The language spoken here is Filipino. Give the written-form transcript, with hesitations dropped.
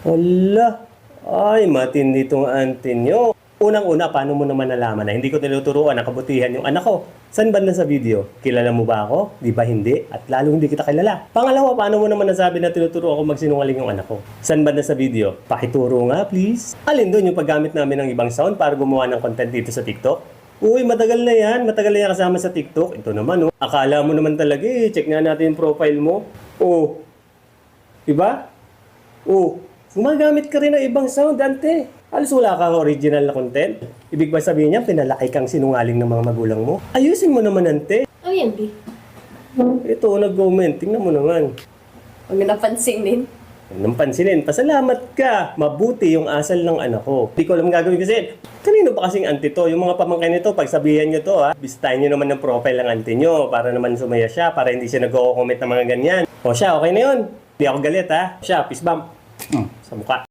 Hala, ay matindi tong auntie nyo. Unang-una, paano mo naman nalaman na hindi ko tinuturuan ang kabutihan yung anak ko? Saan banda sa video? Kilala mo ba ako? Di ba hindi? At lalo hindi kita kilala. Pangalawa, paano mo naman nasabi na tinuturo ako magsinungaling yung anak ko? Saan banda sa video? Pakituro nga, please. Alin doon yung paggamit namin ng ibang sound para gumawa ng content dito sa TikTok? Uy, matagal na yan. Matagal na yan kasama sa TikTok. Ito naman, oh. Akala mo naman talaga eh. Check nga natin yung profile mo. Oh. Diba? Oh. Gumagamit ka rin ng ibang sound, ante. Halos wala kang original na content. Ibig ba sabihin niya, pinalaki kang sinungaling ng mga magulang mo? Ayusin mo naman, ante. Ano yan, B? Ito, nag-comment. Tingnan mo naman. Huwag mo napansin din. Nang pansinin, pasalamat ka. Mabuti yung asal ng anak ko. Hindi ko alam gagawin kasi, kanino ba kasing auntie to? Yung mga pamangkin nito, pagsabihan nyo to ha, bistahin nyo naman ng profile ng auntie nyo para naman sumaya siya, para hindi siya nag-comment ng mga ganyan. O siya, okay na yun. Hindi ako galit ha. Siya, peace bump. Sa mukha.